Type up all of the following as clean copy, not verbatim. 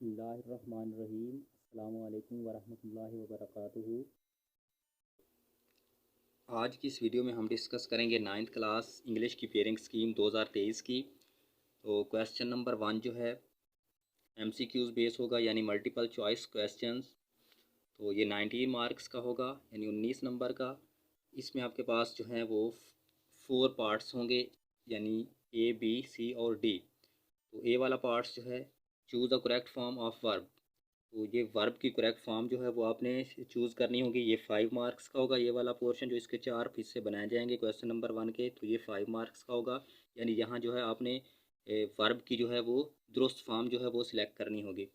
बिस्मिल्लाहिर्रहमानिर्रहीम। अस्सलामु अलैकुम वरहमतुल्लाहि वबरकातुहू। आज की इस वीडियो में हम डिस्कस करेंगे 9th क्लास इंग्लिश की पेयरिंग स्कीम 2023 की। तो क्वेश्चन नंबर 1 जो है MCQs बेस होगा, यानी मल्टीपल चॉइस क्वेश्चंस। तो ये 19 मार्क्स का होगा, यानी 19 नंबर का। इसमें आपके पास जो है वो 4 पार्ट्स होंगे, यानी A, B, C और D। तो ए वाला पार्ट्स जो है choose the correct form of verb. तो ये वर्ब की करेक्ट फॉर्म जो है वो आपने चूज़ करनी होगी। ये 5 मार्क्स का होगा। ये वाला पोर्शन जो इसके 4 हिस्से बनाए जाएंगे क्वेश्चन नंबर 1 के, तो ये 5 मार्क्स का होगा। यानी यहाँ जो है आपने वर्ब की जो है वो दुरुस्त फॉर्म जो है वो सिलेक्ट करनी होगी।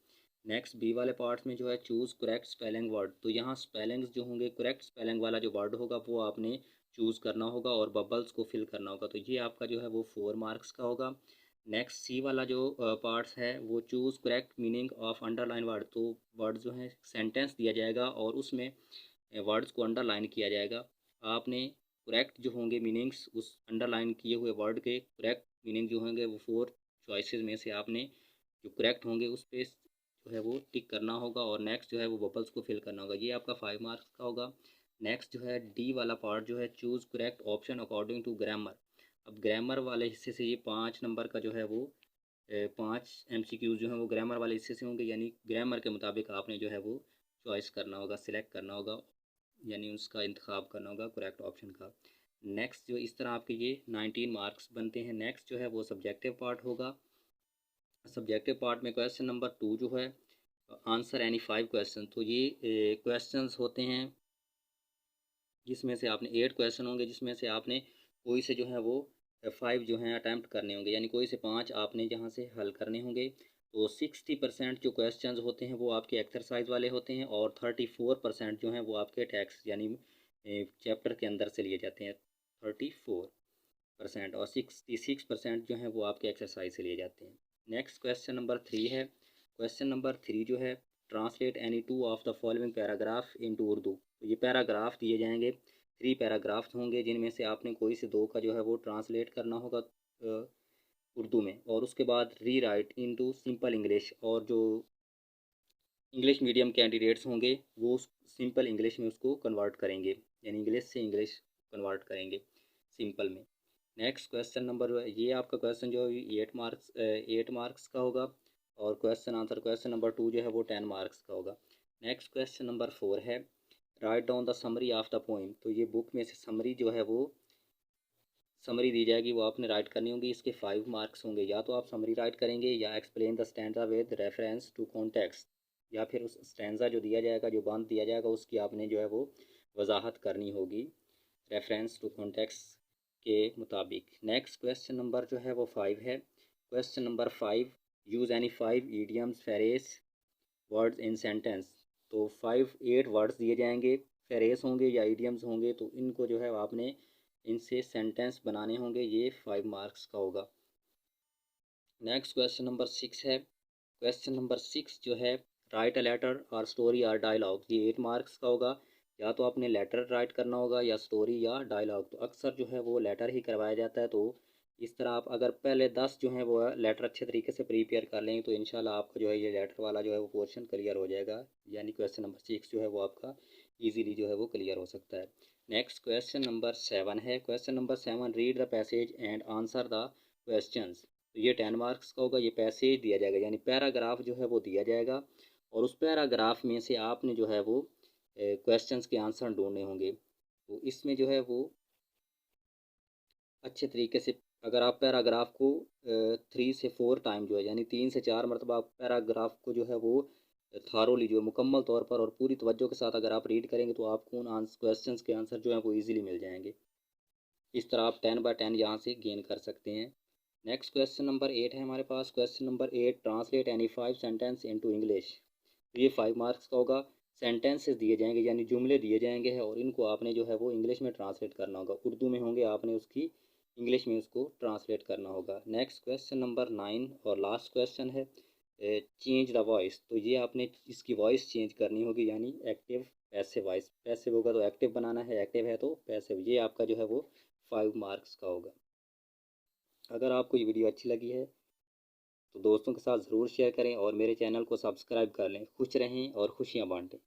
नेक्स्ट बी वाले पार्ट्स में जो है चूज़ करेक्ट स्पेलिंग वर्ड। तो यहाँ स्पेलिंग्स जो होंगे, करेक्ट स्पेलिंग वाला जो वर्ड होगा वो आपने चूज़ करना होगा और बबल्स को फिल करना होगा। तो ये आपका जो है वो 4 मार्क्स का होगा। नेक्स्ट सी वाला जो पार्ट्स है वो choose correct meaning of underline word. तो वर्ड जो है सेंटेंस दिया जाएगा और उसमें वर्ड्स को अंडरलाइन किया जाएगा। आपने करेक्ट जो होंगे मीनिंग्स, उस अंडरलाइन किए हुए वर्ड के करेक्ट मीनिंग जो होंगे वो 4 चॉइसेस में से आपने जो करेक्ट होंगे उस पर जो है वो टिक करना होगा। और नेक्स्ट जो है वो बबल्स को फिल करना होगा। ये आपका 5 मार्क्स का होगा। नेक्स्ट जो है डी वाला पार्ट जो है choose correct option according to grammar. अब ग्रामर वाले हिस्से से ये 5 नंबर का जो है वो 5 MCQs जो हैं वो ग्रामर वाले हिस्से से होंगे। यानी ग्रामर के मुताबिक आपने जो है वो चॉइस करना होगा, सिलेक्ट करना होगा, यानी उसका इंतखाब करना होगा करेक्ट ऑप्शन का। नेक्स्ट जो इस तरह आपके ये 19 मार्क्स बनते हैं। नेक्स्ट जो है वो सब्जेक्टिव पार्ट होगा। सब्जेक्टिव पार्ट में क्वेश्चन नंबर 2 जो है आंसर एनी 5 क्वेश्चन। तो ये क्वेश्चंस होते हैं जिसमें से आपने 8 क्वेश्चन होंगे, जिसमें से आपने कोई से जो है वो 5 जो हैं अटैम्प्ट करने होंगे, यानी कोई से 5 आपने जहाँ से हल करने होंगे। तो 60% जो क्वेश्चंस होते हैं वो आपके एक्सरसाइज वाले होते हैं और 34% जो हैं वो आपके टेक्स्ट यानी चैप्टर के अंदर से लिए जाते हैं। 34% और 66% जो हैं वो आपके एक्सरसाइज से लिए जाते हैं। नेक्स्ट क्वेश्चन नंबर 3 है। क्वेश्चन नंबर 3 जो है translate any 2 of the following paragraph into Urdu. तो ये पैराग्राफ दिए जाएंगे, 3 पैराग्राफ्स होंगे जिनमें से आपने कोई से 2 का जो है वो ट्रांसलेट करना होगा उर्दू में, और उसके बाद री राइट इनटू सिंपल इंग्लिश। और जो इंग्लिश मीडियम कैंडिडेट्स होंगे वो सिंपल इंग्लिश में उसको कन्वर्ट करेंगे, यानी इंग्लिश से इंग्लिश कन्वर्ट करेंगे सिंपल में। नेक्स्ट क्वेश्चन नंबर, ये आपका क्वेश्चन जो है 8 मार्क्स का होगा। और क्वेश्चन आंसर क्वेश्चन नंबर 2 जो है वो 10 मार्क्स का होगा। नेक्स्ट क्वेश्चन नंबर 4 है write down the summary of the poem. तो ये बुक में से समरी जो है वो समरी दी जाएगी, वो आपने राइट करनी होगी। इसके 5 मार्क्स होंगे। या तो आप समरी राइट करेंगे या explain the stanza with reference to context, या फिर उस स्टैंजा जो दिया जाएगा, जो बंद दिया जाएगा, उसकी आपने जो है वो वजाहत करनी होगी रेफरेंस टू कॉन्टेक्स्ट के मुताबिक। नेक्स्ट क्वेश्चन नंबर जो है वो 5 है। Question number 5 use any 5 idioms phrase words in sentence. तो 8 वर्ड्स दिए जाएंगे, फ्रेज होंगे या ईडियम्स होंगे, तो इनको जो है आपने इनसे सेंटेंस बनाने होंगे। ये 5 मार्क्स का होगा। नेक्स्ट क्वेश्चन नंबर 6 है। क्वेश्चन नंबर 6 जो है राइट अ लेटर और स्टोरी और डायलॉग। ये 8 मार्क्स का होगा। या तो आपने लेटर राइट करना होगा या स्टोरी या डायलॉग। तो अक्सर जो है वो लेटर ही करवाया जाता है। तो इस तरह आप अगर पहले 10 जो है वो लेटर अच्छे तरीके से प्रिपेयर कर लेंगे तो इंशाल्लाह आपका जो है ये लेटर वाला जो है वो पोर्शन क्लियर हो जाएगा। यानी क्वेश्चन नंबर 6 जो है वो आपका ईजीली जो है वो क्लियर हो सकता है। नेक्स्ट क्वेश्चन नंबर 7 है। Question number 7 read the passage and answer the questions. तो ये 10 मार्क्स का होगा। ये पैसेज दिया जाएगा, यानी पैराग्राफ जो है वो दिया जाएगा और उस पैराग्राफ में से आपने जो है वो क्वेश्चंस के आंसर ढूंढने होंगे। तो इसमें जो है वो अच्छे तरीके से अगर आप पैराग्राफ को 3 से 4 टाइम जो है, यानी 3 से 4 मरतबा आप पैराग्राफ को जो है वो थारोली जो है मुकम्मल तौर पर और पूरी तवज्जो के साथ अगर आप रीड करेंगे तो आपको उन क्वेश्चंस के आंसर जो है वो ईजिली मिल जाएंगे। इस तरह आप 10/10 यहाँ से गेन कर सकते हैं। नेक्स्ट क्वेश्चन नंबर 8 है हमारे पास। Question number 8 translate any 5 sentence into English. तो ये 5 मार्क्स का होगा। सेंटेंसेस दिए जाएंगे, यानी जुमले दिए जाएंगे हैं और इनको आपने जो है वो इंग्लिश में ट्रांसलेट करना होगा। उर्दू में होंगे, आपने उसकी इंग्लिश में उसको ट्रांसलेट करना होगा। नेक्स्ट क्वेश्चन नंबर 9 और लास्ट क्वेश्चन है चेंज द वॉइस। तो ये आपने इसकी वॉइस चेंज करनी होगी, यानी एक्टिव पैसिव वॉइस। पैसिव होगा तो एक्टिव बनाना है, एक्टिव है तो पैसिव। ये आपका जो है वो 5 मार्क्स का होगा। अगर आपको ये वीडियो अच्छी लगी है तो तो दोस्तों के साथ ज़रूर शेयर करें और मेरे चैनल को सब्सक्राइब कर लें। खुश रहें और खुशियाँ बांटें।